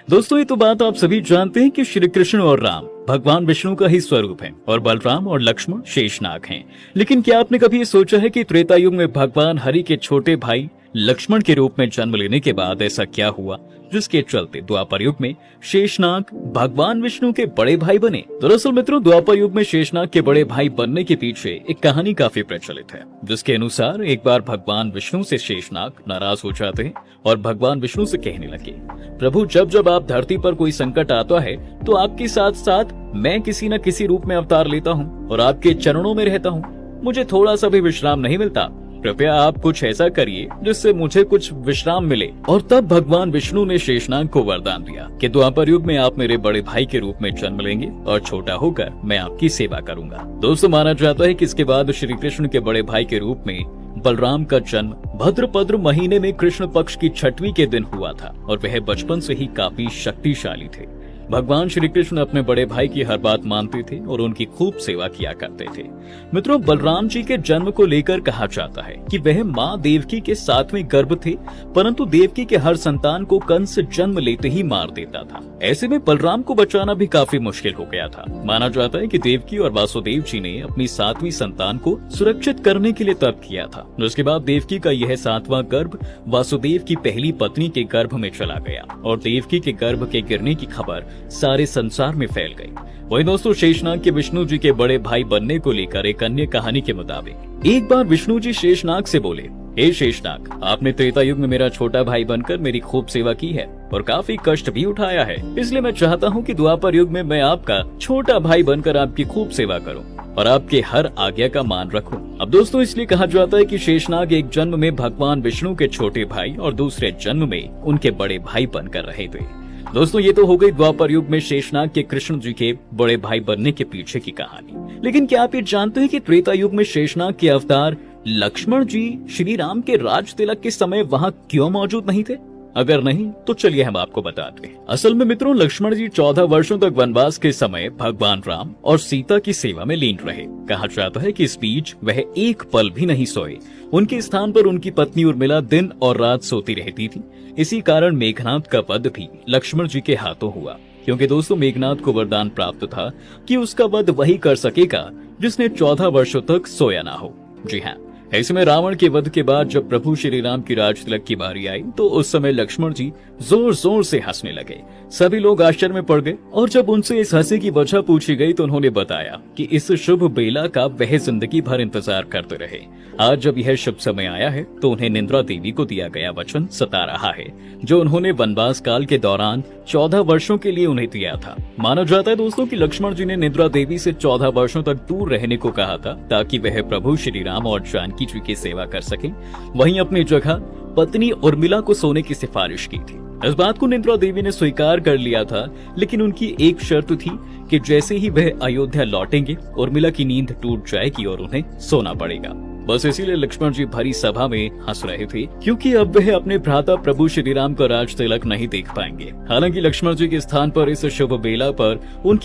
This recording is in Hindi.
दोस्तों ये तो बात आप सभी जानते हैं कि श्री कृष्ण और राम भगवान विष्णु का ही स्वरूप है और बलराम और लक्ष्मण शेषनाग हैं। लेकिन क्या आपने कभी ये सोचा है कि त्रेता युग में भगवान हरि के छोटे भाई लक्ष्मण के रूप में जन्म लेने के बाद ऐसा क्या हुआ जिसके चलते द्वापर युग में शेषनाग भगवान विष्णु के बड़े भाई बने। दरअसल मित्रों, द्वापर युग में शेषनाग के बड़े भाई बनने के पीछे एक कहानी काफी प्रचलित है, जिसके अनुसार एक बार भगवान विष्णु से शेषनाग नाराज हो जाते हैं और भगवान विष्णु से कहने लगे, प्रभु जब जब आप धरती पर कोई संकट आता है तो आपके साथ साथ मैं किसी न किसी रूप में अवतार लेता हूँ और आपके चरणों में रहता हूँ। मुझे थोड़ा सा भी विश्राम नहीं मिलता। कृपया आप कुछ ऐसा करिए जिससे मुझे कुछ विश्राम मिले। और तब भगवान विष्णु ने शेषनाग को वरदान दिया कि द्वापर युग में आप मेरे बड़े भाई के रूप में जन्म लेंगे और छोटा होकर मैं आपकी सेवा करूंगा। दोस्तों, माना जाता है कि इसके बाद श्री कृष्ण के बड़े भाई के रूप में बलराम का जन्म भद्रपद्र महीने में कृष्ण पक्ष की 6वीं के दिन हुआ था और वह बचपन से ही काफी शक्तिशाली थे। भगवान श्री कृष्ण अपने बड़े भाई की हर बात मानते थे और उनकी खूब सेवा किया करते थे। मित्रों, बलराम जी के जन्म को लेकर कहा जाता है कि वह माँ देवकी के 7वें गर्भ थे, परंतु देवकी के हर संतान को कंस जन्म लेते ही मार देता था। ऐसे में बलराम को बचाना भी काफी मुश्किल हो गया था। माना जाता है कि देवकी और वासुदेव जी ने अपनी 7वीं संतान को सुरक्षित करने के लिए तप किया था। उसके बाद देवकी का यह 7वां गर्भ वासुदेव की पहली पत्नी के गर्भ में चला गया और देवकी के गर्भ के गिरने की खबर सारे संसार में फैल गई। वहीं दोस्तों, शेषनाग के विष्णु जी के बड़े भाई बनने को लेकर एक अन्य कहानी के मुताबिक एक बार विष्णु जी शेषनाग से बोले, हे शेषनाग, आपने त्रेता युग में मेरा छोटा भाई बनकर मेरी खूब सेवा की है और काफी कष्ट भी उठाया है, इसलिए मैं चाहता हूँ कि द्वापर युग में मैं आपका छोटा भाई बनकर आपकी खूब सेवा करूँ और आपके हर आज्ञा का मान रखूं। अब दोस्तों, इसलिए कहा जाता है कि शेषनाग एक जन्म में भगवान विष्णु के छोटे भाई और दूसरे जन्म में उनके बड़े भाई बनकर रहे थे। दोस्तों, ये तो हो गई द्वापर युग में शेषनाग के कृष्ण जी के बड़े भाई बनने के पीछे की कहानी। लेकिन क्या आप ये जानते हैं कि त्रेता युग में शेषनाग के अवतार लक्ष्मण जी श्री राम के राज तिलक के समय वहां क्यों मौजूद नहीं थे? अगर नहीं तो चलिए हम आपको बताते हैं। असल में मित्रों, लक्ष्मण जी 14 वर्षों तक वनवास के समय भगवान राम और सीता की सेवा में लीन रहे। कहा जाता है कि इस बीच वह एक पल भी नहीं सोए। उनके स्थान पर उनकी पत्नी उर्मिला दिन और रात सोती रहती थी। इसी कारण मेघनाद का वध भी लक्ष्मण जी के हाथों हुआ, क्योंकि दोस्तों मेघनाद को वरदान प्राप्त था कि उसका वध वही कर सकेगा जिसने 14 वर्षों तक सोया ना हो। जी हाँ, ऐसे में रावण के वध के बाद जब प्रभु श्री राम की राज तिलक की बारी आई तो उस समय लक्ष्मण जी जोर जोर से हंसने लगे। सभी लोग आश्चर्य में पड़ गए और जब उनसे इस हंसी की वजह पूछी गई तो उन्होंने बताया कि इस शुभ बेला का वह जिंदगी भर इंतजार करते रहे। आज जब यह शुभ समय आया है तो उन्हें निंद्रा देवी को दिया गया वचन सता रहा है, जो उन्होंने वनवास काल के दौरान 14 वर्षों के लिए उन्हें दिया था। माना जाता है दोस्तों कि लक्ष्मण जी ने निंद्रा देवी से 14 वर्षों तक दूर रहने को कहा था ताकि वह प्रभु श्री राम और जानकी जी की सेवा कर सके। वहीं अपनी जगह पत्नी उर्मिला को सोने की सिफारिश की थी। इस बात को निंद्रा देवी ने स्वीकार कर लिया था, लेकिन उनकी एक शर्त थी कि जैसे ही वह अयोध्या लौटेंगे उर्मिला की नींद टूट जाएगी और उन्हें सोना पड़ेगा। बस इसीलिए लक्ष्मण जी भरी सभा में हंस रहे थे, क्योंकि अब वह अपने भ्राता प्रभु श्री राम का राज तिलक नहीं देख पाएंगे। हालांकि लक्ष्मण जी के स्थान पर इस शुभ बेला पर उनकी